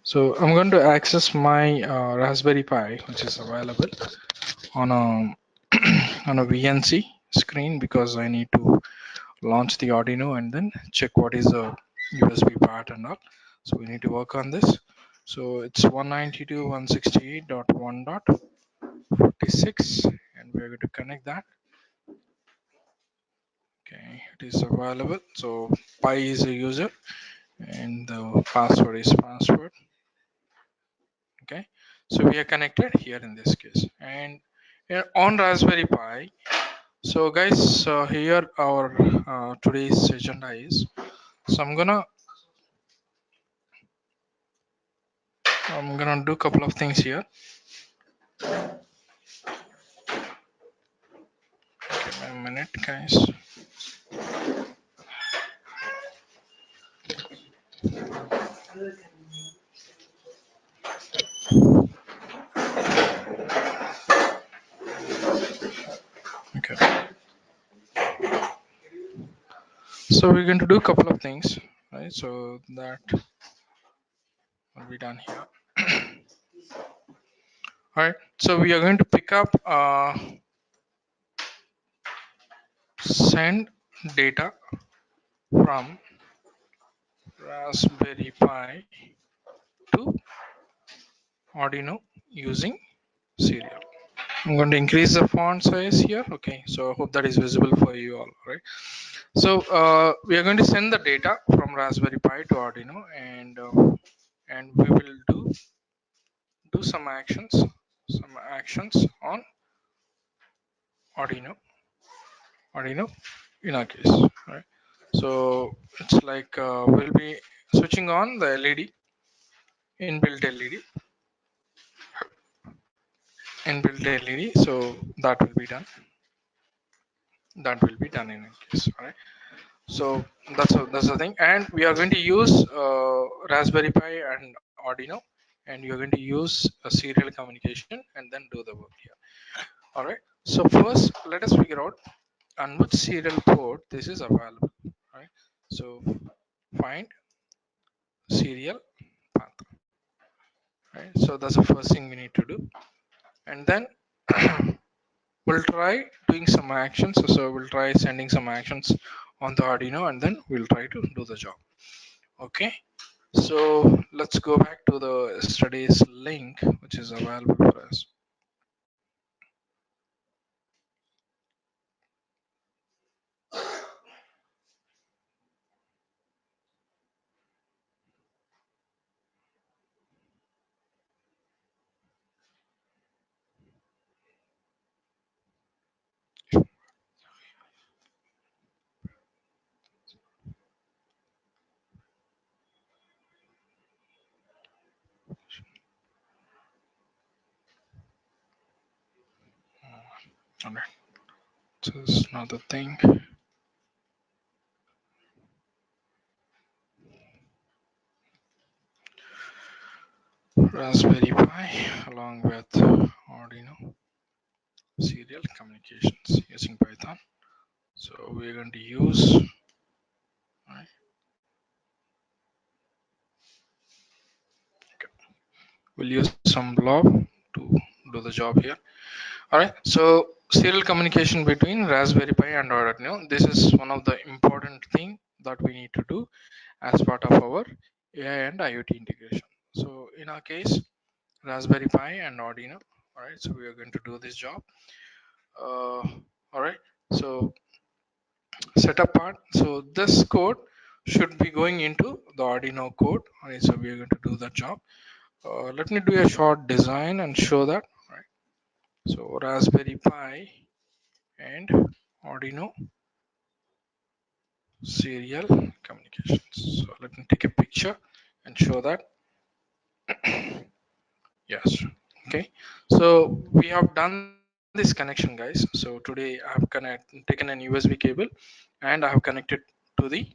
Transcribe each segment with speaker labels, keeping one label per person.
Speaker 1: So I'm going to access my Raspberry Pi, which is available on a on a VNC screen, because I need to launch the Arduino and then check what is the USB part and all. So we need to work on this. So it's 192.168.1.46, and we're going to connect that. Okay, it is available. So Pi is a user and the password is password. Okay, so we are connected here in this case, and here on Raspberry Pi. So guys, here our today's agenda is, so I'm gonna do a couple of things here. Give me a minute, guys. Okay, so we're going to do a couple of things, right? So that will be done here. All right, so we are going to pick up send data from Raspberry Pi to Arduino using serial. I'm going to increase the font size here. Okay, so I hope that is visible for you all, right? So we are going to send the data from Raspberry Pi to Arduino, and we will do some actions on Arduino in our case, right? So it's like we'll be switching on the LED, inbuilt LED. So that will be done. That will be done in a case, all right? So that's the thing, and we are going to use Raspberry Pi and Arduino, and you're going to use a serial communication and then do the work here. All right. So first, let us figure out on which serial port this is available. Right. So find serial path. Right. So that's the first thing we need to do, and then we'll try doing some actions. So we'll try sending some actions on the Arduino, and then we'll try to do the job. Okay. So let's go back to the yesterday's link, which is available for us. All right. So this is another thing. Raspberry Pi along with Arduino serial communications using Python. So we're going to use, right, okay, we'll use some blob to do the job here. All right, so serial communication between Raspberry Pi and Arduino. This is one of the important thing that we need to do as part of our AI and IoT integration. So in our case, Raspberry Pi and Arduino. All right, so we are going to do this job. All right, so setup part. So this code should be going into the Arduino code. All right, so we are going to do that job. Let me do a short design and show that. All right, so Raspberry Pi and Arduino serial communications. So let me take a picture and show that. Yes. Okay, so we have done this connection, guys. So today I have taken an USB cable and I have connected to the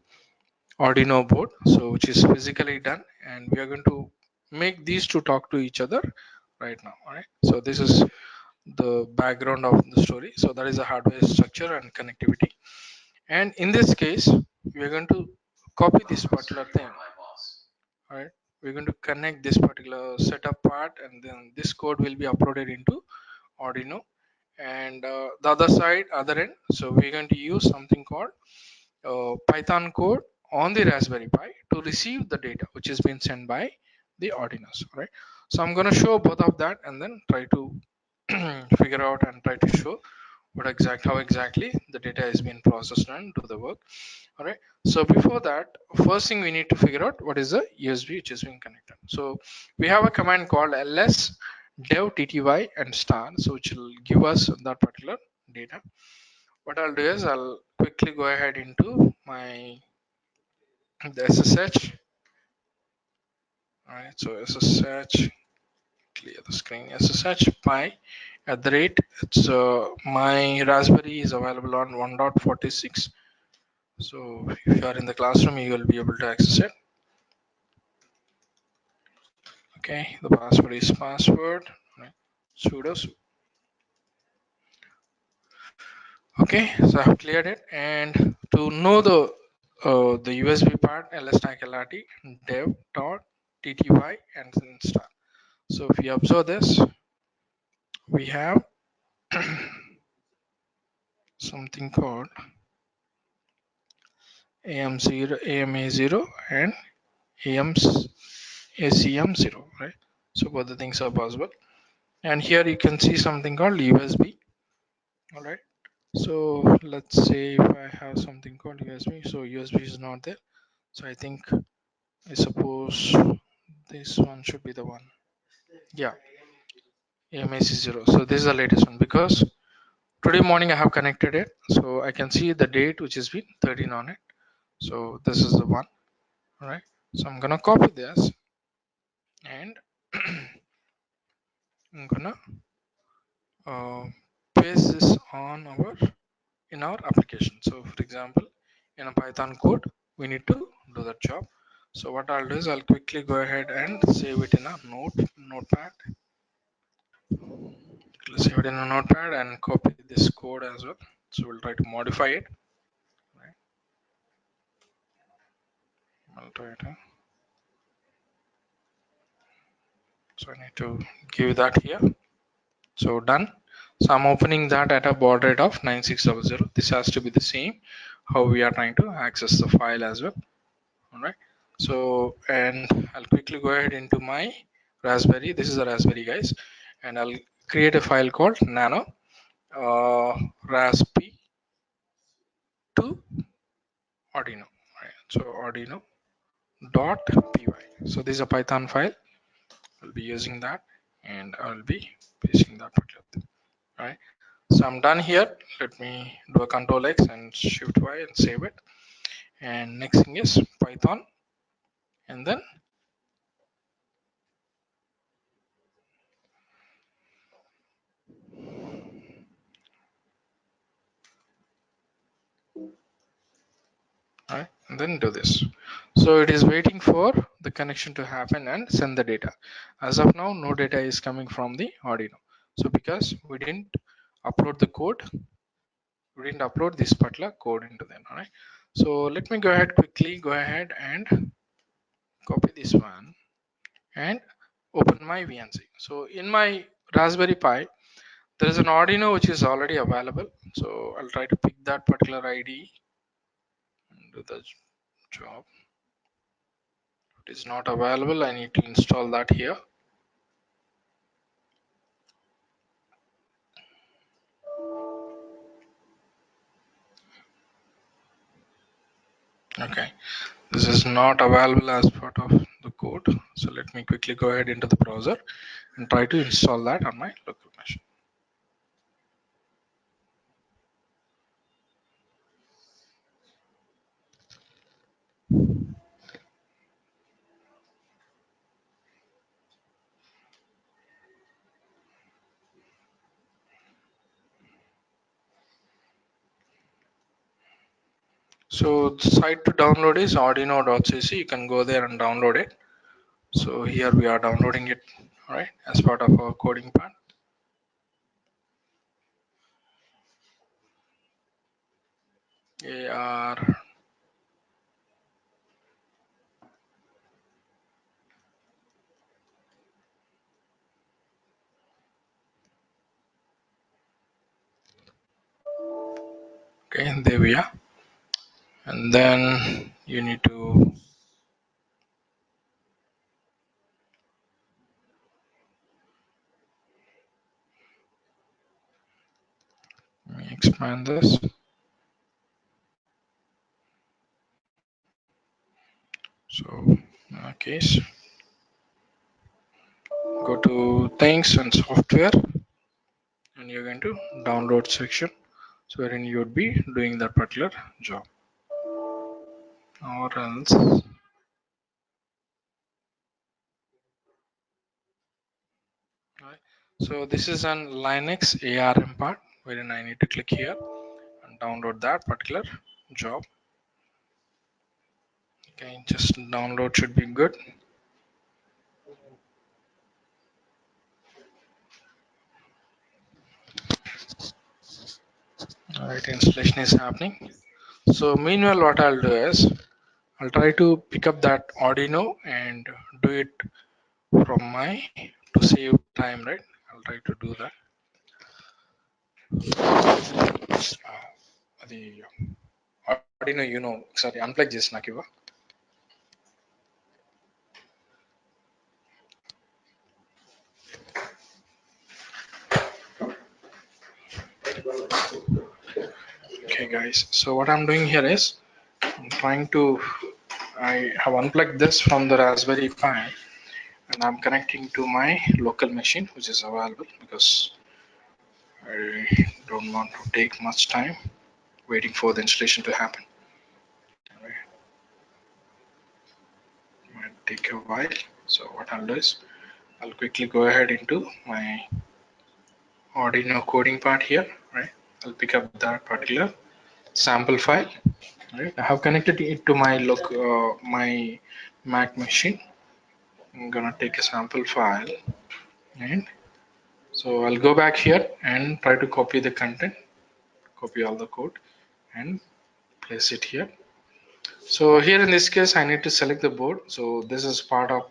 Speaker 1: Arduino board, so which is physically done, and we are going to make these two talk to each other right now. All right, so this is the background of the story. So that is the hardware structure and connectivity, and in this case we are going to copy this particular thing. All right, we're going to connect this particular setup part, and then this code will be uploaded into Arduino. And the other end, so we're going to use something called Python code on the Raspberry Pi to receive the data which has been sent by the Arduinos. Right. So I'm going to show both of that and then try to figure out and try to show how exactly the data is being processed and do the work. All right. So before that, first thing we need to figure out what is the USB which is being connected. So we have a command called ls dev tty and star, so which will give us that particular data. What I'll do is I'll quickly go ahead into the SSH. All right. So SSH, clear the screen. SSH pi at the rate. It's my Raspberry is available on 1.46. So if you are in the classroom, you will be able to access it. Okay, the password is password, right? Sudo. Okay, so I have cleared it, and to know the USB part, ls-lrt dev dot tty and install. So if you observe this, we have something called AM0, AMA0, and ACM0, right? So both the things are possible. And here you can see something called USB. All right. So let's say if I have something called USB, so USB is not there. So I suppose this one should be the one. Yeah, AMAC0. So this is the latest one because today morning I have connected it. So I can see the date which has been 13 on it. So this is the one. All right. So I'm gonna copy this and I'm gonna uh, paste this on our application. So for example, in a Python code, we need to do that job. So what I'll do is I'll quickly go ahead and save it in a notepad. Let's save it in a notepad and copy this code as well. So we'll try to modify it. Right. I'll try to. So I need to give that here. So done. So I'm opening that at a baud rate of 9600. This has to be the same how we are trying to access the file as well. All right. So and I'll quickly go ahead into my Raspberry. This is a Raspberry, guys, and I'll create a file called nano rasp to Arduino. Right. So Arduino dot py. So this is a Python file. I'll be using that, and I'll be pasting that particular thing. All right. So I'm done here. Let me do a Control X and Shift Y and save it. And next thing is Python, and then right, and then do this. So it is waiting for the connection to happen and send the data. As of now, no data is coming from the Arduino. So because we didn't upload the code, we didn't upload this particular code into them. All right. So let me go ahead and copy this one and open my VNC. So in my Raspberry Pi, there is an Arduino which is already available. So I'll try to pick that particular ID and do the job. It is not available. I need to install that here. Okay, this is not available as part of the code. So let me quickly go ahead into the browser and try to install that on my local machine. So the site to download is arduino.cc. You can go there and download it. So here we are downloading it, all right, as part of our coding part. AR Okay, there we are. And then you need to expand this. So in our case, go to things and software, and you're going to download section. So wherein you would be doing that particular job, or else. Right. So this is an Linux ARM part, wherein I need to click here and download that particular job. Okay, just download should be good. Alright, installation is happening. So meanwhile, what I'll do is I'll try to pick up that Arduino and do it from my to save time, right? I'll try to do that. అది Arduino, sorry, unplug చేసి నాకు ఇవ్వ. Okay guys, so what I'm doing here is I'm trying to, I have unplugged this from the Raspberry Pi and I'm connecting to my local machine which is available, because I don't want to take much time waiting for the installation to happen. Right. It might take a while. So what I'll do is I'll quickly go ahead into my Arduino coding part here, right? I'll pick up that particular sample file, right? I have connected it to my my Mac machine. I'm gonna take a sample file, and so I'll go back here and try to copy the content, copy all the code, and place it here. So here in this case, I need to select the board. So this is part of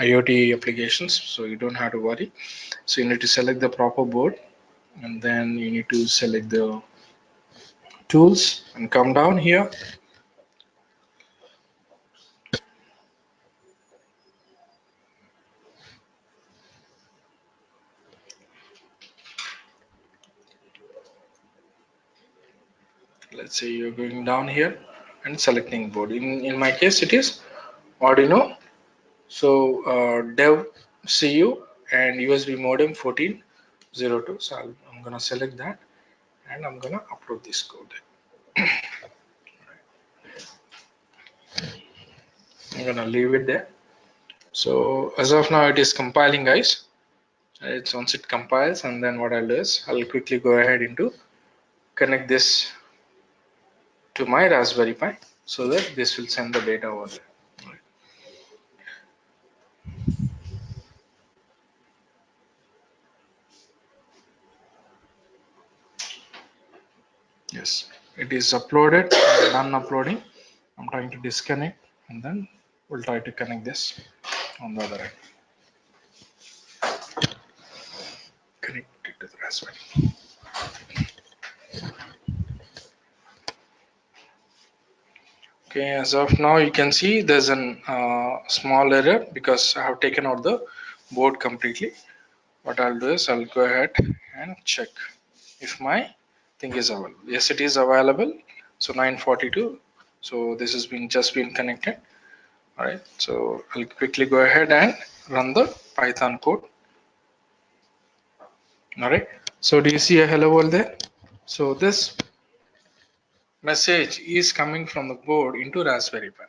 Speaker 1: IoT applications, so you don't have to worry. So you need to select the proper board, and then you need to select the tools and come down here. Let's say you're going down here and selecting board. In my case, it is Arduino. So dev CU and USB modem 1402. So I'm gonna select that and I'm gonna upload this code. I'm gonna leave it there. So as of now, it is compiling, guys. It's once it compiles, and then what I'll do is I'll quickly go ahead into connect this to my Raspberry Pi so that this will send the data over there. Yes, it is uploaded. Done uploading. I'm trying to disconnect, and then we'll try to connect this on the other end. Connect it to the Raspberry. Okay, as of now, you can see there's a small error because I have taken out the board completely. What I'll do is I'll go ahead and check if my thing is available. Yes, it is available. So 942. So this has been just been connected. All right. So I'll quickly go ahead and run the Python code. All right. So do you see a hello world there? So this message is coming from the board into Raspberry Pi.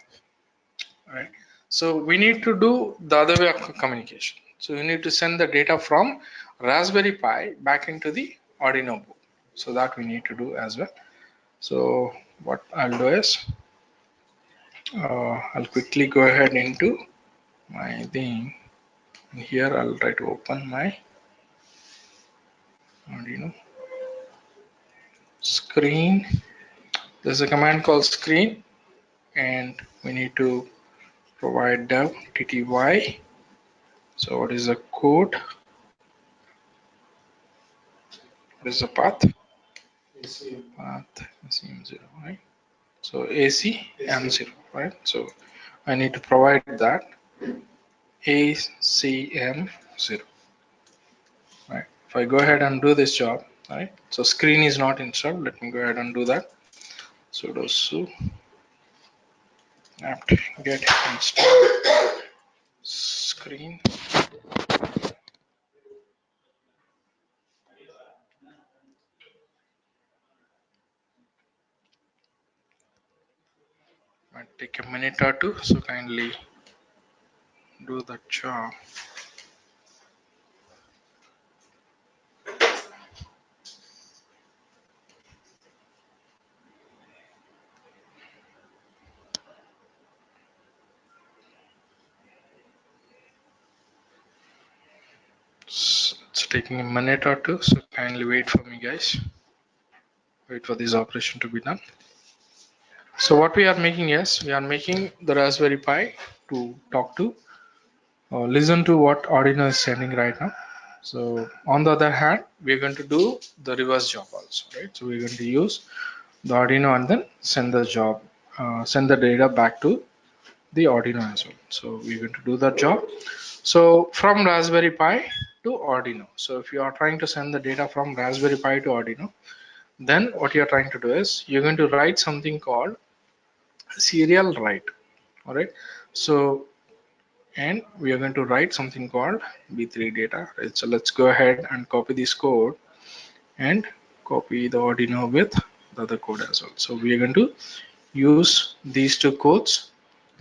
Speaker 1: All right. So we need to do the other way of communication. So you need to send the data from Raspberry Pi back into the Arduino board. So that we need to do as well. So what I'll do is I'll quickly go ahead into my thing. And here I'll try to open my Arduino screen. There's a command called screen, and we need to provide dev tty. So what is the code? What is the path? path SM0, right? So AC M0, right? So I need to provide that ACM0, right? If I go ahead and do this job, right? So screen is not installed. Let me go ahead and do that. Sudo su apt get install screen. Might take a minute or two, so kindly do that job. It's taking a minute or two, so kindly wait for me, guys. Wait for this operation to be done. So what we are making is, we are making the Raspberry Pi to talk to, listen to what Arduino is sending right now. So on the other hand, we're going to do the reverse job also, right? So we're going to use the Arduino and then send the job, send the data back to the Arduino as well. So we're going to do that job. So from Raspberry Pi to Arduino. So if you are trying to send the data from Raspberry Pi to Arduino, then what you're trying to do is you're going to write something called serial write. All right. So and we are going to write something called b3 data, right? So let's go ahead and copy this code and copy the Arduino with the other code as well. So we are going to use these two codes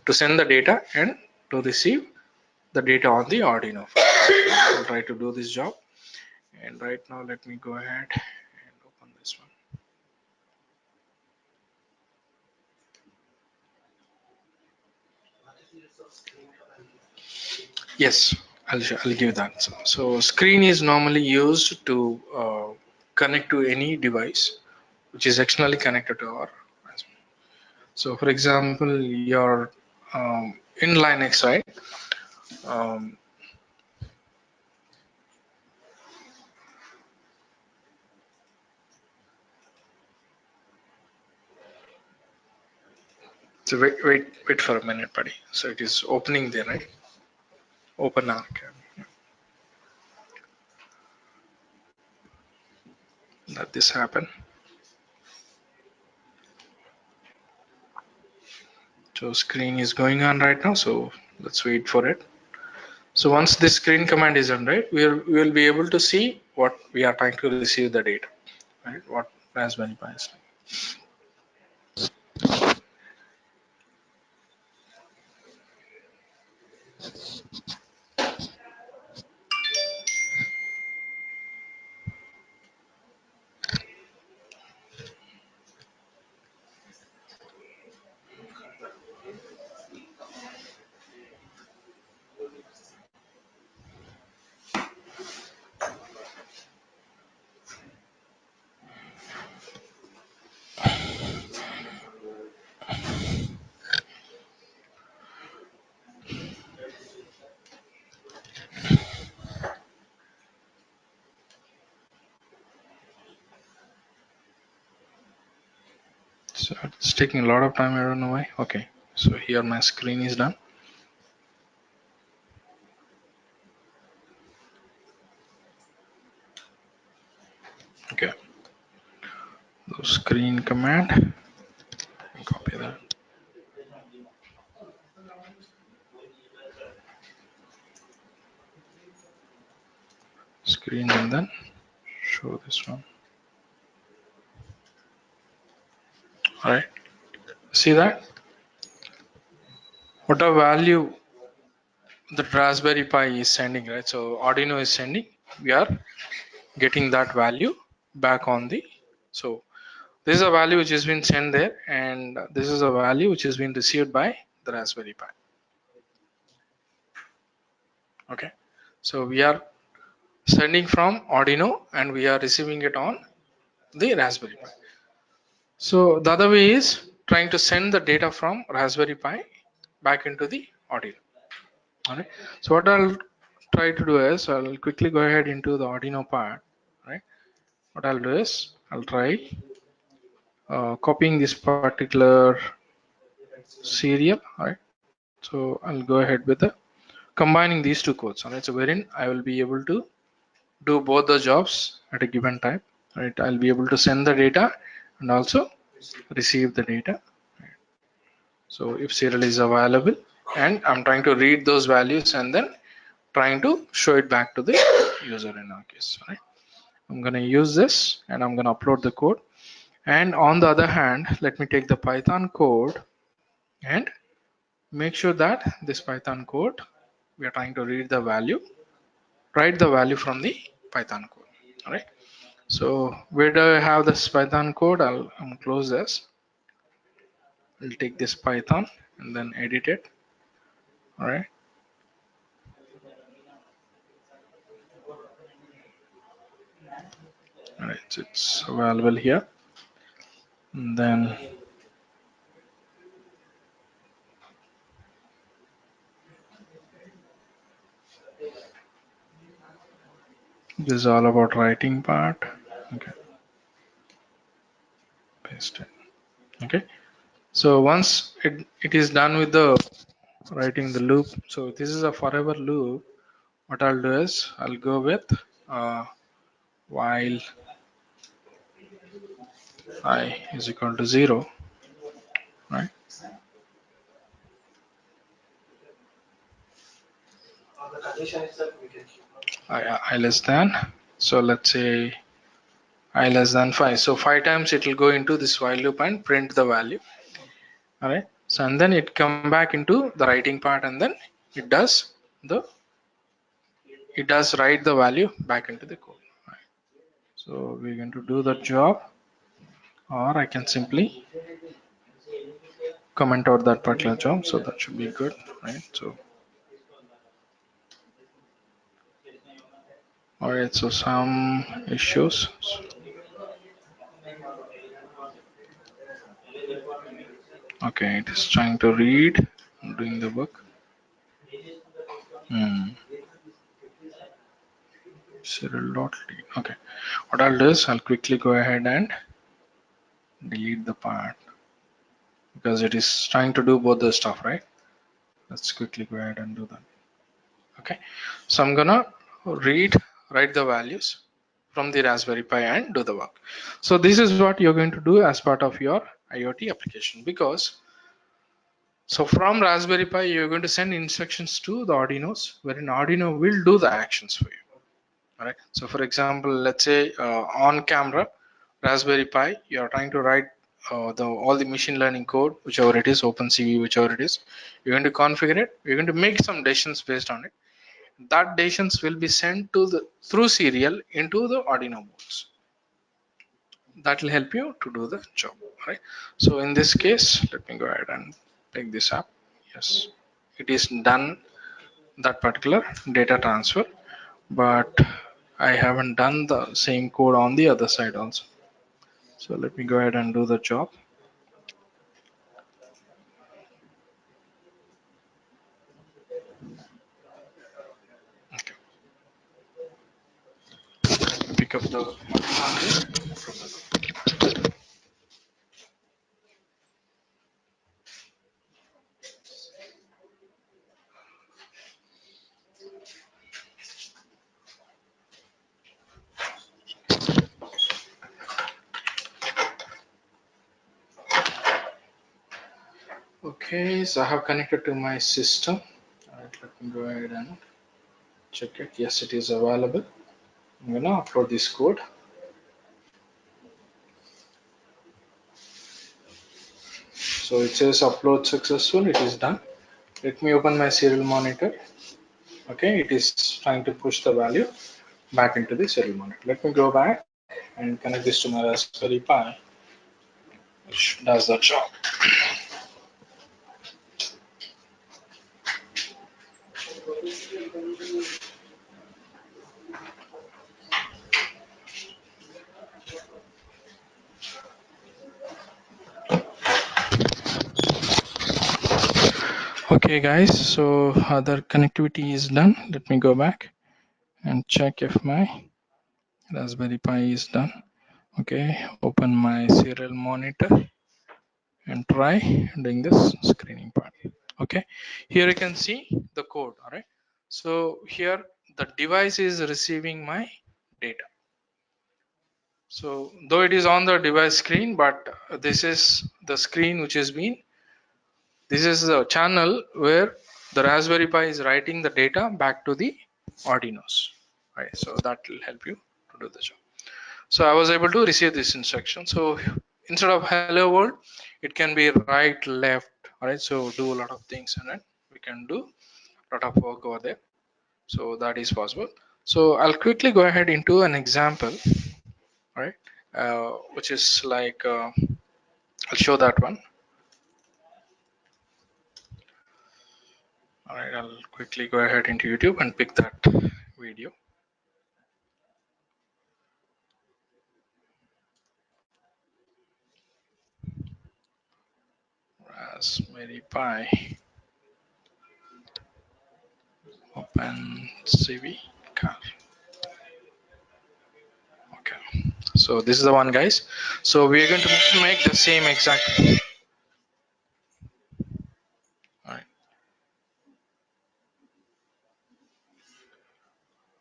Speaker 1: to send the data and to receive the data on the Arduino. I'll try to do this job, and right now let me go ahead and open this one. Yes, I'll give that. So screen is normally used to connect to any device which is externally connected to our. So for example, your in Linux, right? Um, so wait for a minute, buddy. So it is opening there, right? Open arc. Let this happen. So screen is going on right now. So let's wait for it. So once this screen command is done, right, we will be able to see what we are trying to receive the data, right? What Raspberry Pi is. So it's taking a lot of time. I don't know why. Okay. So here my screen is done. Okay. So screen command. Copy that. Screen and then show this one. All right. See that? What a value the Raspberry Pi is sending, right? So Arduino is sending. We are getting that value back on the. So this is a value which has been sent there, and this is a value which has been received by the Raspberry Pi. Okay. So we are sending from Arduino and we are receiving it on the Raspberry Pi. So the other way is trying to send the data from Raspberry Pi back into the Arduino. Alright. So what I'll try to do is I'll quickly go ahead into the Arduino part. Right. What I'll do is I'll try. copying this particular serial. All right, so I'll go ahead with the combining these two codes. All right, so wherein I will be able to do both the jobs at a given time. Right, I'll be able to send the data and also receive the data. So if serial is available and I'm trying to read those values and then trying to show it back to the user in our case. Right, I'm going to use this and I'm going to upload the code. And on the other hand, let me take the Python code and make sure that this Python code, we are trying to read the value, write the value from the Python code. All right, so where do I have this Python code? I'm close this. I'll take this Python and then edit it. All right, all right, so it's available here. And then this is all about writing part. Okay, paste it. Okay, so once it is done with the writing the loop, so this is a forever loop. What I'll do is I'll go with uh, while I is equal to 0, right? I less than, so let's say I less than 5. So 5 times it will go into this while loop and print the value. All right. So and then it come back into the writing part and then it does the it does write the value back into the code. Right. So we're going to do that job, or I can simply comment out that particular job. So that should be good, right? So all right. So some issues. Okay, it is trying to read, doing the work. Serial.read. Okay, what I'll do is I'll quickly go ahead and delete the part because it is trying to do both the stuff, right? Let's quickly go ahead and do that. Okay, so I'm gonna write the values from the Raspberry Pi and do the work. So this is what you're going to do as part of your IoT application, because so from Raspberry Pi you're going to send instructions to the Arduinos, wherein Arduino will do the actions for you. All right, so for example, let's say on camera Raspberry Pi, you are trying to write all the machine learning code, whichever it is, OpenCV, whichever it is. You're going to configure it. You're going to make some decisions based on it. That decisions will be sent to the through serial into the Arduino boards. That will help you to do the job. Right. So in this case, let me go ahead and take this up. Yes, it is done that particular data transfer, but I haven't done the same code on the other side also. So let me go ahead and do the job. Okay. Pick up the okay, so I have connected to my system. All right, let me go ahead and check it. Yes, it is available. I'm gonna upload this code. So it says upload successful. It is done. Let me open my serial monitor. Okay, it is trying to push the value back into the serial monitor. Let me go back and connect this to my Raspberry Pi, which does the job. Okay, guys, so other connectivity is done. Let me go back and check if my Raspberry Pi is done. Okay, open my serial monitor and try doing this screening part. Okay, here you can see the code. All right, so here the device is receiving my data. So though it is on the device screen, but this is the screen which has been, this is the channel where the Raspberry Pi is writing the data back to the Arduinos. Right, so that will help you to do the job. So I was able to receive this instruction. So instead of hello world, it can be right, left. All right, so do a lot of things, and then we can do a lot of work over there. So that is possible. So I'll quickly go ahead into an example, right? Which is like I'll show that one. All right, I'll quickly go ahead into YouTube and pick that video. Raspberry Pi Open CV car. Okay, so this is the one, guys. So we are going to make the same exact. All right,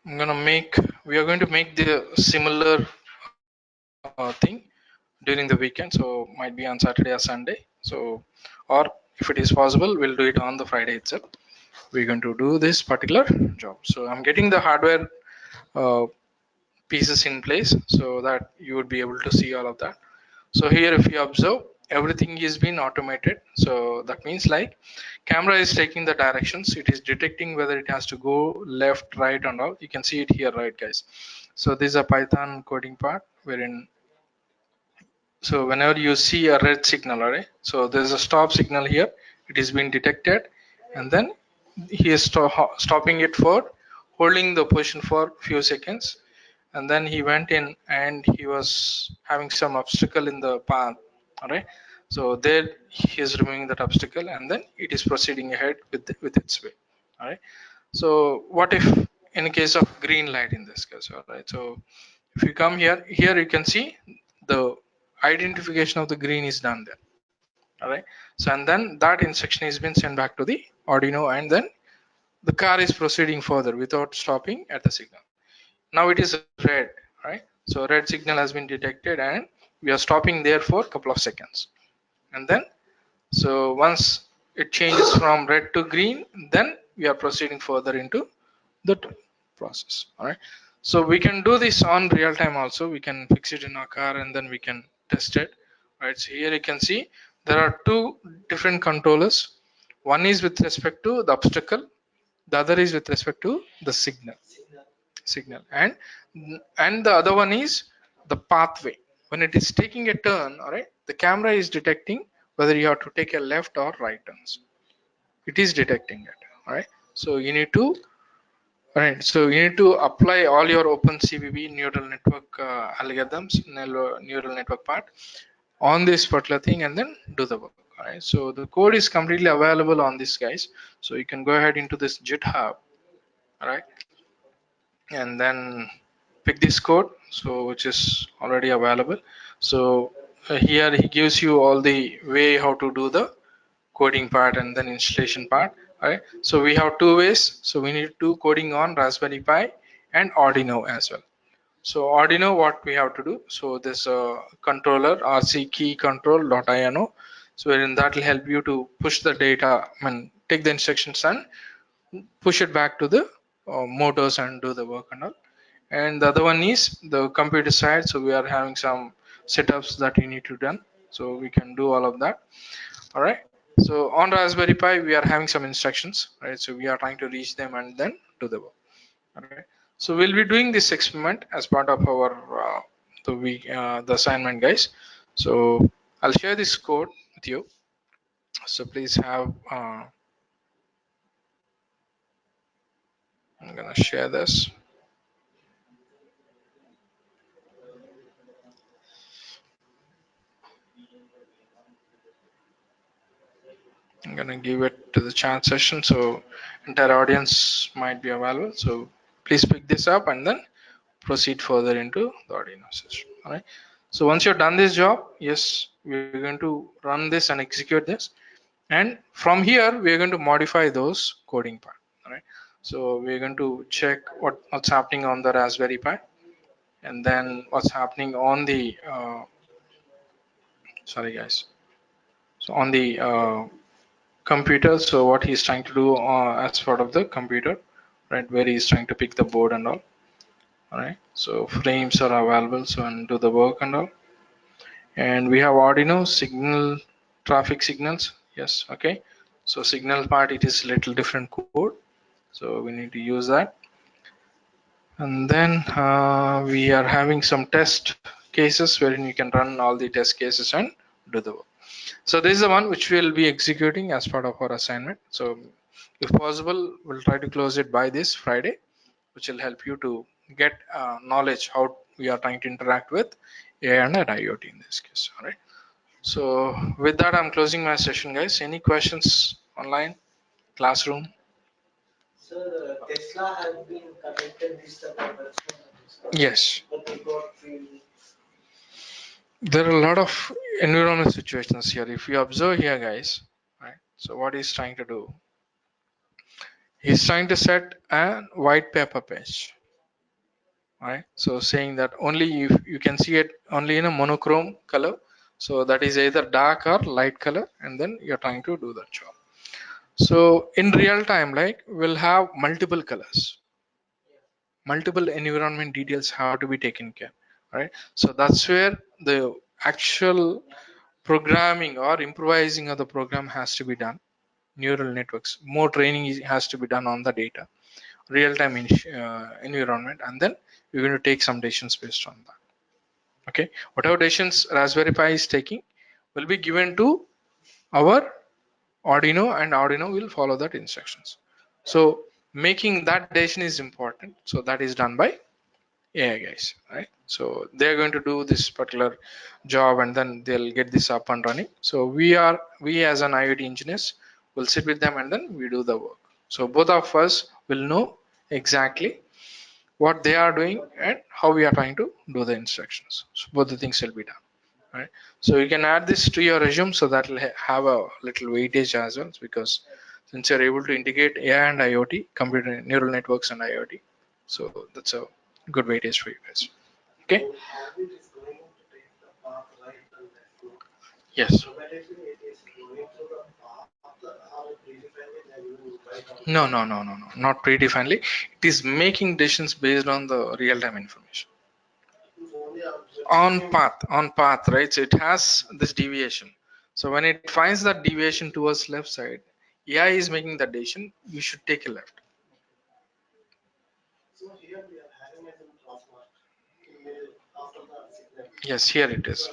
Speaker 1: I'm gonna make. We are going to make the similar thing during the weekend. So might be on Saturday or Sunday. So, or if it is possible, we'll do it on the Friday itself. We're going to do this particular job. So I'm getting the hardware uh, pieces in place so that you would be able to see all of that. So here if you observe, everything is being automated. So that means like camera is taking the directions, it is detecting whether it has to go left, right, and all. You can see it here, right, guys? So this is a Python coding part wherein, so whenever you see a red signal, right, so there's a stop signal here, it is being detected, and then he is stopping it for holding the position for few seconds, and then he went in and he was having some obstacle in the path. All right, so there he is removing that obstacle, and then it is proceeding ahead with its way. All right, so what if in case of green light in this case? All right, so if you come here you can see the identification of the green is done there. All right, so and then that instruction is been sent back to the Arduino, and then the car is proceeding further without stopping at the signal. Now it is red, right? So red signal has been detected, and we are stopping there for a couple of seconds, and then so once it changes from red to green, then we are proceeding further into the process. All right, so we can do this on real time also. We can fix it in our car and then we can test it. All right, so here you can see there are two different controllers. One is with respect to the obstacle, the other is with respect to the signal, and the other one is the pathway. When it is taking a turn, all right, the camera is detecting whether you have to take a left or right turns. It is detecting it. All right, so you need to, all right, so you need to apply all your open CVB neural network algorithms, neural network part on this particular thing, and then do the work. All right, so the code is completely available on this, guys. So you can go ahead into this GitHub, all right, and then pick this code, so which is already available. So here he gives you all the way how to do the coding part and then installation part. All right, so we have two ways. So we need to coding on Raspberry Pi and Arduino as well. So Arduino, what we have to do, so this controller rc key control.ino, so wherein that will help you to push the data, I mean take the instructions and push it back to the motors and do the work and all. And the other one is the computer side, so we are having some setups that you need to done, so we can do all of that. All right, so on Raspberry Pi we are having some instructions, right? So we are trying to reach them and then do the work. All right, so we'll be doing this experiment as part of our the assignment, guys. So I'll share this code with you, so please have I'm gonna share this. I'm gonna give it to the chat session, so entire audience might be available. So please pick this up and then proceed further into the Arduino session. All right. So once you're done this job, yes, we're going to run this and execute this. And from here, we're going to modify those coding part. All right. So we're going to check what's happening on the Raspberry Pi, and then what's happening on the, sorry guys. So on the computer, so what he's trying to do as part of the computer, right, where he's trying to pick the board and all right. So frames are available, so and do the work and all. And we have Arduino signal, traffic signals. Yes, okay. So signal part, it is little different code, so we need to use that. And then we are having some test cases wherein you can run all the test cases and do the work. So this is the one which we'll be executing as part of our assignment. So if possible, we'll try to close it by this Friday, which will help you to get knowledge how we are trying to interact with AI and IoT in this case. All right. So with that, I'm closing my session, guys. Any questions online, classroom? Sir, Tesla has been connected this production. Yes. But they got failed. There are a lot of environmental situations here. If you observe here, guys, right? So what he's trying to do, he's trying to set a white paper page, right? So saying that only if you can see it only in a monochrome color. So that is either dark or light color, and then you're trying to do that job. So in real time, like we'll have multiple colors, multiple environment details have to be taken care, right? So that's where the actual programming or improvising of the program has to be done. Neural networks, more training has to be done on the data, real-time environment, and then we're going to take some decisions based on that. Okay, whatever decisions Raspberry Pi is taking will be given to our Arduino, and Arduino will follow that instructions. So making that decision is important. So that is done by AI guys, right? So they're going to do this particular job, and then they'll get this up and running. So we as an IoT engineers will sit with them, and then we do the work. So both of us will know exactly what they are doing and how we are trying to do the instructions. So both the things will be done, right? So you can add this to your resume, so that will have a little weightage as well, because since you're able to integrate AI and IoT, computer neural networks and IoT, so that's a good weightage for you guys. Okay. Yes. No, no, no, no, no, not predefinedly. It is making decisions based on the real-time information. On path, right? So it has this deviation. So when it finds that deviation towards left side, AI is making that decision. You should take a left. Yes, here it is.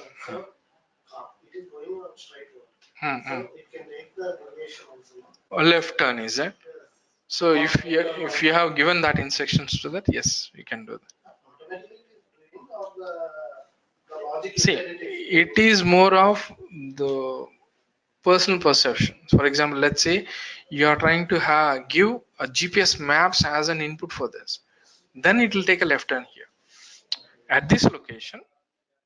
Speaker 1: Hmm, hmm. A left turn, is it? So if you have given that instructions to that, yes, you can do that. See, it is more of the personal perception. For example, let's say you are trying to give a GPS maps as an input for this, then it will take a left turn here at this location.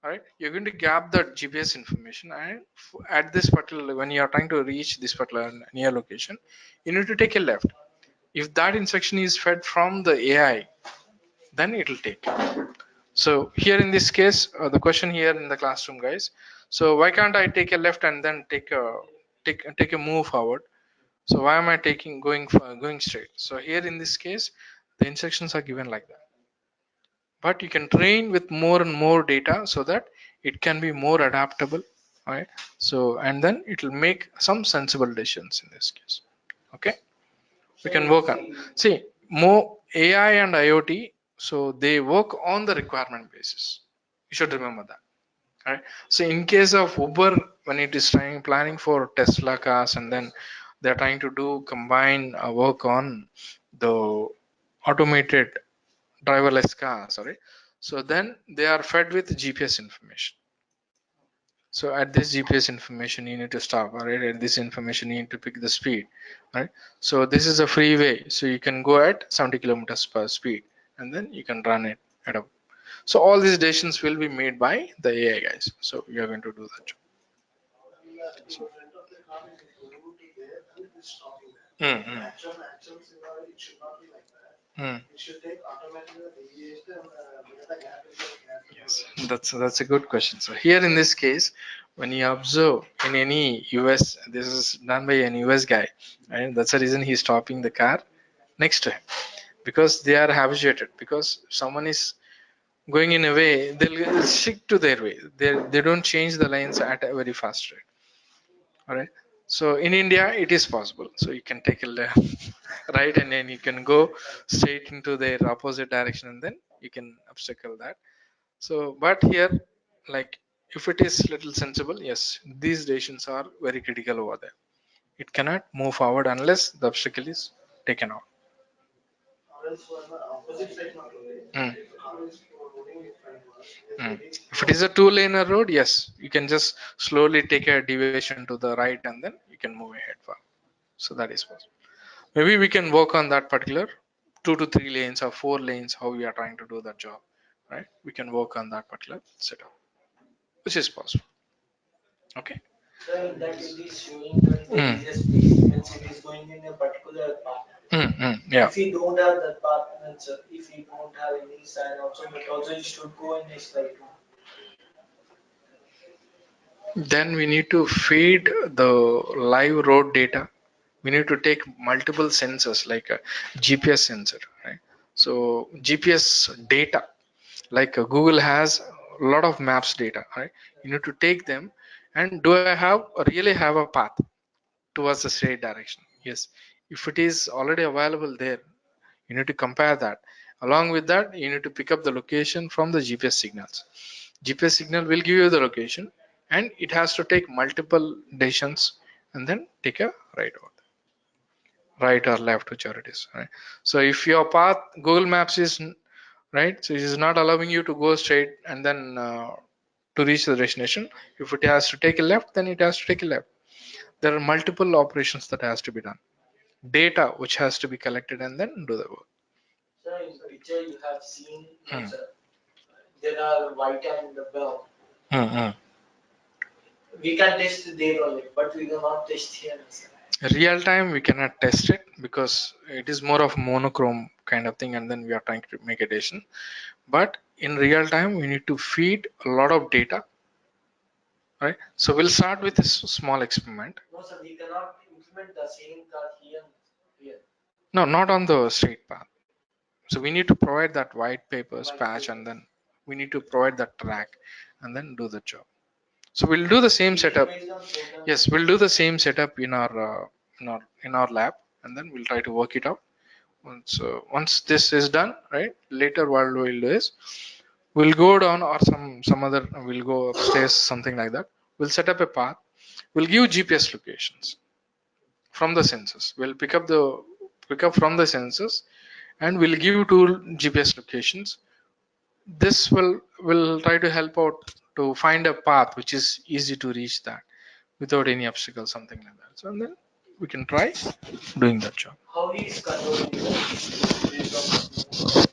Speaker 1: All right, you're going to grab the GPS information, and at this particular, when you are trying to reach this particular near location, you need to take a left. If that instruction is fed from the AI, then it will take. So here in this case, the question here in the classroom, guys. So why can't I take a left and then take a move forward? So why am I going straight? So here in this case, the instructions are given like that. But you can train with more and more data so that it can be more adaptable, right? So and then it will make some sensible decisions in this case. Okay, we can work on. See, more AI and IoT, so they work on the requirement basis. You should remember that. Right. So in case of Uber, when it is trying planning for Tesla cars, and then they're trying to do combine work on the automated driverless cars, right? So then they are fed with GPS information. So at this GPS information, you need to stop, right? At this information, you need to pick the speed, right? So this is a freeway, so you can go at 70 kilometers per speed, and then you can run it at a. So all these decisions will be made by the AI guys. So we are going to do that job. Mm, mm. Mm. Yes, that's a good question. So here in this case, when you observe in any US, this is done by an US guy, and that's the reason he's stopping the car next to him, because they are habituated. Because someone is going in a way, they'll stick to their way. They don't change the lanes at a very fast rate. All right. So in India, it is possible. So you can take a left, right, and then you can go straight into their opposite direction, and then you can obstacle that. So, but here, like, if it is little sensible, yes, these decisions are very critical over there. It cannot move forward unless the obstacle is taken out. Mm. Mm. If it is a two-lane road, yes, you can just slowly take a deviation to the right, and then you can move ahead. So that is possible. Maybe we can work on that particular 2 to 3 lanes or 4 lanes, how we are trying to do that job, right? We can work on that particular setup, which is possible. Okay.
Speaker 2: So in that it is showing that there is a space, means it is going in a particular path.
Speaker 1: Yeah.
Speaker 2: If you don't have that path, means if you don't have any sign also, but also you should go in a straight one.
Speaker 1: Then we need to feed the live road data. We need to take multiple sensors like a GPS sensor, right? So GPS data, like Google has a lot of maps data, right? You need to take them, and do I have really have a path towards the straight direction? Yes. If it is already available there, you need to compare that. Along with that, you need to pick up the location from the GPS signals. GPS signal will give you the location, and it has to take multiple decisions and then take a right or left, whichever it is. Right. So if your path Google Maps is right, so it is not allowing you to go straight and then to reach the destination. If it has to take a left, then it has to take a left. There are multiple operations that has to be done. Data which has to be collected and then do the work.
Speaker 2: So in picture you have seen,
Speaker 1: Hmm.
Speaker 2: means there are white and brown.
Speaker 1: Hmm.
Speaker 2: We can test there only, but we cannot test here.
Speaker 1: Real time we cannot test it because it is more of monochrome kind of thing, and then we are trying to make a decision. But in real time we need to feed a lot of data, right? So we'll start with this small experiment.
Speaker 2: No, sir, we cannot implement the same car here. Here.
Speaker 1: No, not on the straight path. So we need to provide that white papers
Speaker 2: White
Speaker 1: patch, and
Speaker 2: papers.
Speaker 1: then we need to provide that track and then do the job. So we'll do the same
Speaker 2: It is
Speaker 1: setup.
Speaker 2: based on program.
Speaker 1: Yes, we'll do the same setup in our lab, and then we'll try to work it out. Once this is done, right? Later, what we'll do is we'll go down, or some other, we'll go upstairs, something like that. We'll set up a path. We'll give GPS locations from the sensors. We'll pick up from the sensors, and we'll give two GPS locations. This will try to help out to find a path which is easy to reach that without any obstacle, something like that. So and then we can try doing that job.
Speaker 2: How he is controlling that? It is based on the Bluetooth.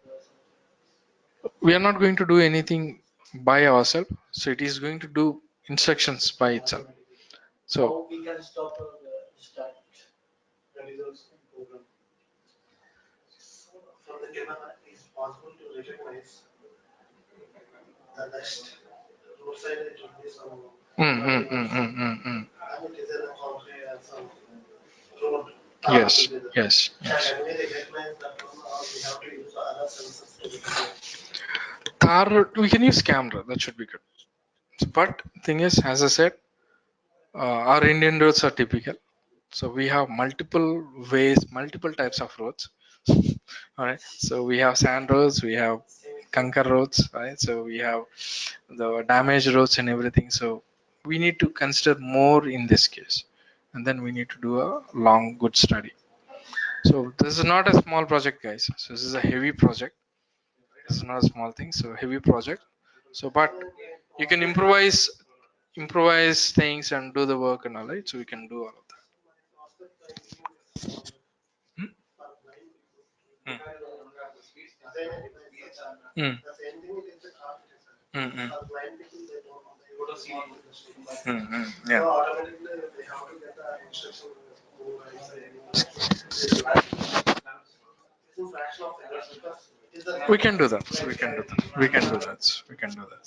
Speaker 1: We are not going to do anything by ourselves, so it is going to do instructions by itself. So
Speaker 2: How we can stop start?
Speaker 1: mm. Yes, yes, yes. Tar, we can use camera. That should be good. But thing is, as I said, our Indian roads are typical. So we have multiple ways, multiple types of roads. All right. So we have sand roads, we have conquer roads, right? So we have the damaged roads and everything. So we need to consider more in this case, and then we need to do a long, good study. So this is not a small project, guys. So this is a heavy project. This is not a small thing. So heavy project. So but you can improvise things and do the work and all, right? So we can do all of that. Hmm? Hmm. Hmm. Mm-mm.
Speaker 2: So
Speaker 1: Yeah.
Speaker 2: automatically they have to get the instruction who is it's in fraction of errors because it is the
Speaker 1: We
Speaker 2: real
Speaker 1: can do that.
Speaker 2: life
Speaker 1: We can do
Speaker 2: scenario.
Speaker 1: that. We can do that. We can do that.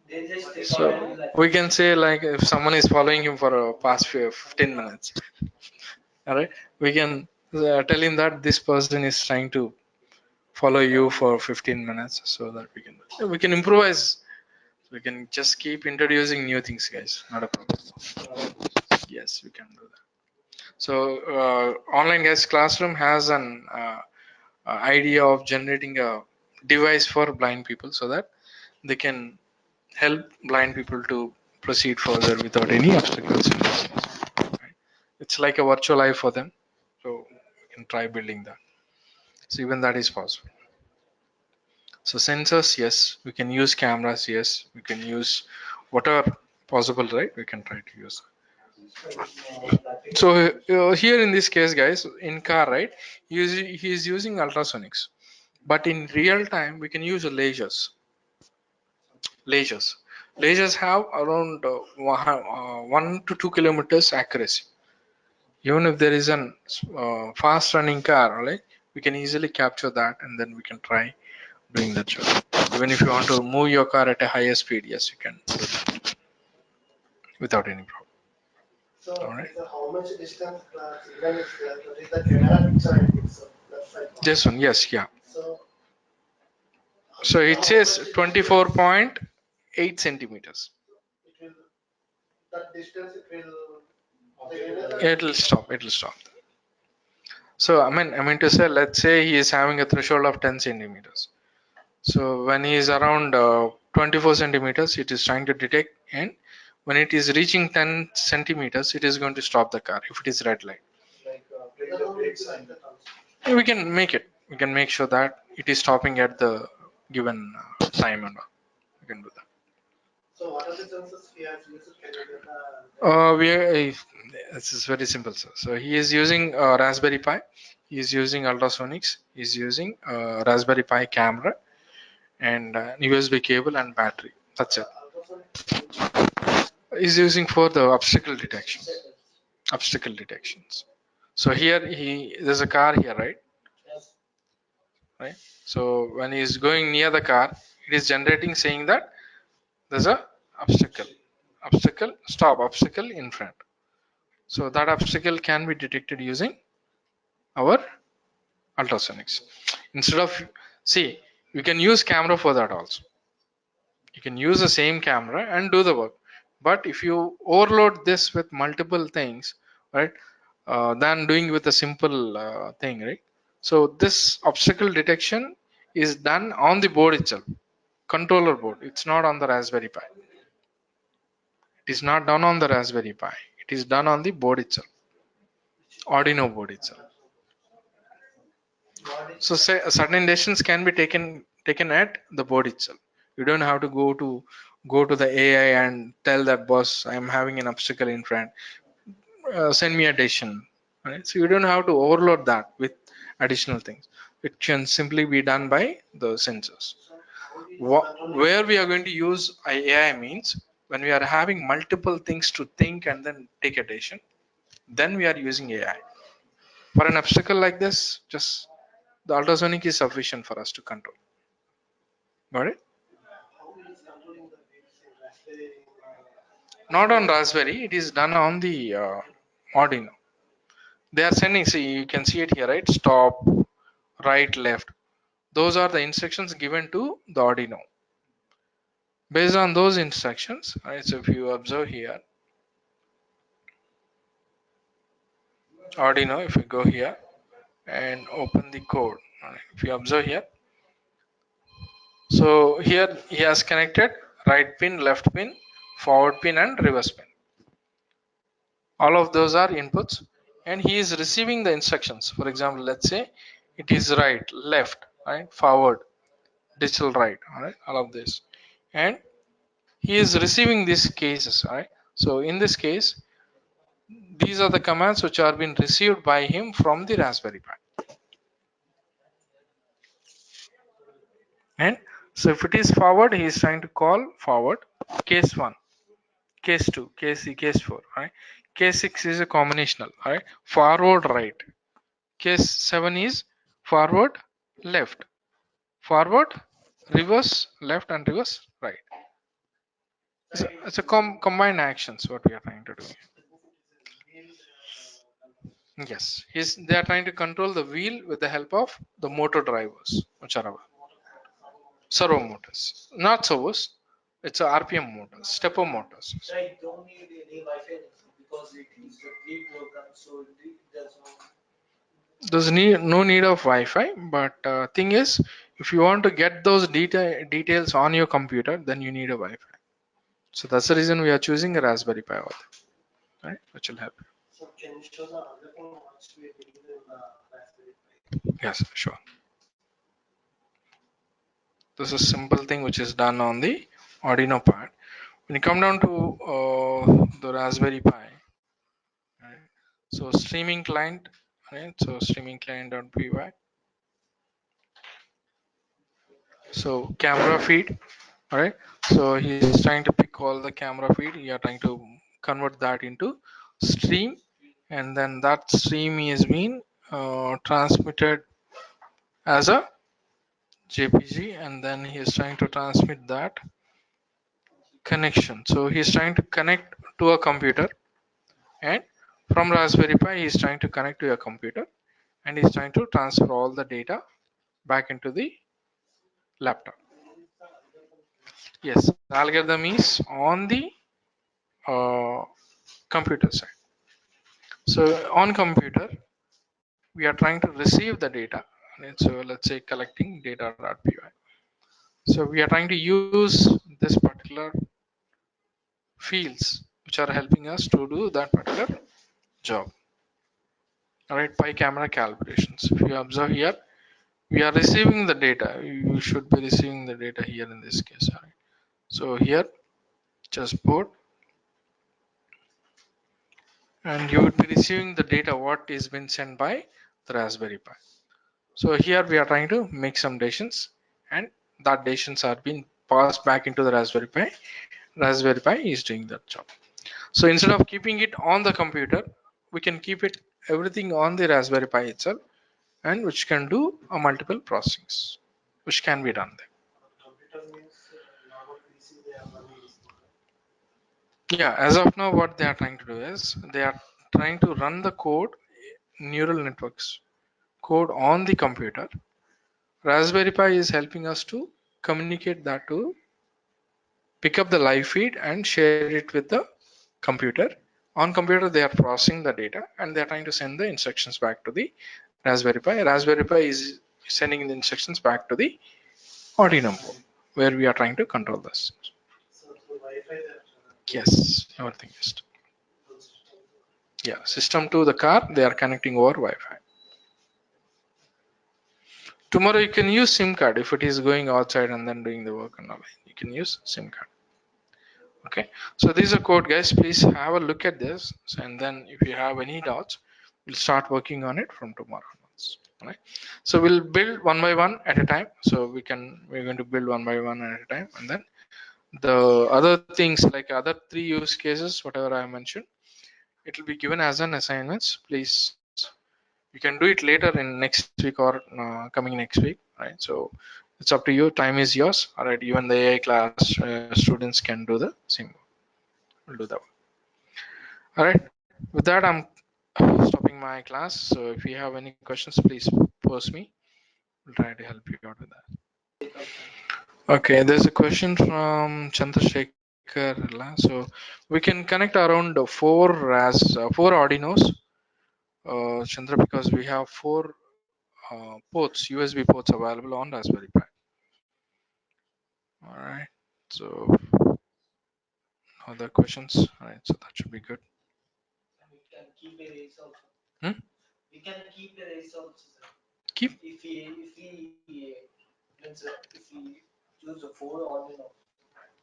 Speaker 2: They just take
Speaker 1: So
Speaker 2: automatically like
Speaker 1: we can say like if someone is following him for a past 15 minutes, all right, we can tell him that this person is trying to follow you for 15 minutes so that we can improvise. We can just keep introducing new things, guys. Not a problem. Yes, we can do that. So online guys classroom has an idea of generating a device for blind people so that they can help blind people to proceed further without any obstacles. Right? It's like a virtual eye for them. So we can try building that. So even that is possible. So sensors, yes. We can use cameras, yes. We can use whatever possible, right? We can try to use.
Speaker 2: practical.
Speaker 1: So here in this case, guys, in car, right? He is using ultrasonics, but in real time we can use lasers. Lasers. Lasers have around 1 to 2 kilometers accuracy. Even if there is an fast running car, right? We can easily capture that and then we can try doing that job. Even if you want to move your car at a higher speed, yes, you can do that without any problem. All
Speaker 2: So
Speaker 1: right.
Speaker 2: is the how much distance the signal is there? That is the camera picture I think so. Left side.
Speaker 1: This one, yes, yeah.
Speaker 2: So
Speaker 1: So it
Speaker 2: how
Speaker 1: says
Speaker 2: much distance
Speaker 1: 24.8 centimeters.
Speaker 2: it will that distance it will the
Speaker 1: It'll stop. It'll stop. So I mean to say, let's say he is having a threshold of 10 centimeters. So when he is around 24 centimeters, it is trying to detect, and when it is reaching 10 centimeters, it is going to stop the car if it is red light.
Speaker 2: like applying the brake sign.
Speaker 1: And we can make it. We can make sure that it is stopping at the given time, and all. We can do that.
Speaker 2: So what are the sensors he has used? Can you get
Speaker 1: This is very simple, sir. So he is using Raspberry Pi. He is using ultrasonics. He is using Raspberry Pi camera and USB cable and battery. That's it.
Speaker 2: ultrasonic
Speaker 1: He's using for the obstacle detection.
Speaker 2: seconds?
Speaker 1: Obstacle detections. So here there's a car here, right?
Speaker 2: Yes.
Speaker 1: Right. So when he is going near the car, it is generating saying that there's a obstacle. Obstacle, stop, obstacle in front. So that obstacle can be detected using our ultrasonics. Instead of, see, you can use camera for that also. You can use the same camera and do the work. But if you overload this with multiple things, right, than doing with a simple thing, right? So this obstacle detection is done on the board itself, controller board. It's not on the Raspberry Pi. It is not done on the Raspberry Pi. It is done on the board itself, Arduino board itself.
Speaker 2: Body.
Speaker 1: So say certain decisions can be taken at the board itself. You don't have to go to the AI and tell that boss I'm having an obstacle in front. Send me a decision. Right? So you don't have to overload that with additional things. It can simply be done by the sensors.
Speaker 2: So how he is controlling
Speaker 1: Where we are going to use AI means when we are having multiple things to think and then take a decision, then we are using AI. For an obstacle like this, just the ultrasonic is sufficient for us to control. Got it?
Speaker 2: how he is controlling the waves in Raspberry
Speaker 1: Not on
Speaker 2: Arduino.
Speaker 1: Raspberry, it is done on the Arduino. They are sending, see, you can see it here, right? Stop, right, left. Those are the instructions given to the Arduino. Based on those instructions, right? So if you observe here, Arduino, if you go here and open the code, right? If you observe here, so here he has connected right pin, left pin, forward pin, and reverse pin. All of those are inputs, and he is receiving the instructions. For example, let's say it is right, left, right, forward, digital right, all right, all of this, and he is receiving these cases, all right. So in this case, these are the commands which are being received by him from the Raspberry Pi, and So if it is forward, he is trying to call forward. Case 1, case 2, case 3, case 4. Right. Case 6 is a combinational. Right. Forward right. Case 7 is forward left. Forward, reverse left, and reverse right. It's a combined actions what we are trying to do. Yes, they are trying to control the wheel with the help of the motor drivers, which are our servo motors, not servos. It's a RPM motors, stepper motors.
Speaker 2: So I don't need any Wi-Fi anything because it is a pre-programmed, so there's no.
Speaker 1: There's no need of Wi-Fi, but thing is, if you want to get those details on your computer, then you need a Wi-Fi. So that's the reason we are choosing a Raspberry Pi over there, right? Which will help.
Speaker 2: So can you show the other commands we are getting in the Raspberry Pi?
Speaker 1: Yes, sure. This is a simple thing which is done on the Arduino part. When you come down to the Raspberry Pi, right? So streaming client, right? So streaming client.py. So camera feed, right? So he's trying to pick all the camera feed. You are trying to convert that into stream, and then that stream is being transmitted as a JPG, and then he is trying to transmit that connection. So he's trying to connect to a computer, and from Raspberry Pi he's trying to connect to a computer, and he's trying to transfer all the data back into the laptop. Yes, algorithm is on the computer side. So on computer we are trying to receive the data, and so let's say collecting data.py. So we are trying to use this particular fields which are helping us to do that particular job. All right, pi camera calibrations. If you observe here, we are receiving the data. You should be receiving the data here in this case. All right. So here, just board, and you would be receiving the data what is been sent by the Raspberry Pi. So here we are trying to make some decisions, and that decisions are being passed back into the Raspberry Pi. Raspberry Pi is doing that job. So instead of keeping it on the computer, we can keep it everything on the Raspberry Pi itself, and which can do a multiple processings, which can be done there.
Speaker 2: On computer means normal PC they are running this program.
Speaker 1: Yeah, as of now, what they are trying to do is they are trying to run the code, neural networks code on the computer. Raspberry Pi is helping us to communicate that to pick up the live feed and share it with the computer. On computer, they are processing the data and they are trying to send the instructions back to the Raspberry Pi. Raspberry Pi is sending the instructions back to the Arduino board where we are trying to control this.
Speaker 2: So through Wi-Fi they are
Speaker 1: Yes, everything is.
Speaker 2: from system to.
Speaker 1: Yeah, system to the car, they are connecting over Wi-Fi. Tomorrow you can use SIM card if it is going outside and then doing the work and all. You can use SIM card. Okay, so this is a code, guys. Please have a look at this, and then if you have any doubts, we'll start working on it from tomorrow onwards. Right? So we'll build one by one at a time. So we're going to build one by one at a time, and then the other things like other 3 use cases, whatever I mentioned, it will be given as an assignments. Please, you can do it later in next week or coming next week. Right? So it's up to you. Time is yours. All right. Even the AI class students can do the same. We'll do that. All right. With that, I'm stopping my class. So if you have any questions, please post me. We'll try to help you out with that. Okay, there's a question from Chandrasekhar. So we can connect around four Arduinos, Chandra, because we have four ports, USB ports available on Raspberry Pi. All right. So other questions. All right. So that should be good.
Speaker 2: We can keep a race also.
Speaker 1: Hmm?
Speaker 2: We can keep a race also, sir.
Speaker 1: Keep.
Speaker 2: If we means if we choose the four Arduino,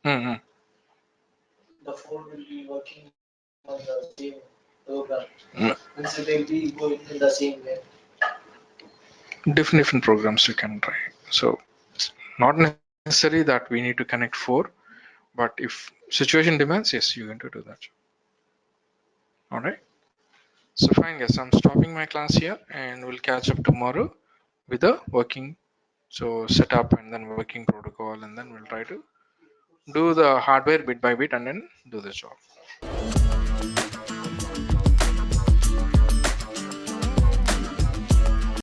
Speaker 1: Mm-hmm.
Speaker 2: the four will be working on the same program.
Speaker 1: Mm.
Speaker 2: Means they'll be going in the same way.
Speaker 1: Different programs you can try. So not necessarily necessary that we need to connect 4, but if situation demands, yes, you're going to do that. All right. So fine, guys, I'm stopping my class here, and we'll catch up tomorrow with the working setup and then working protocol, and then we'll try to do the hardware bit by bit and then do the job.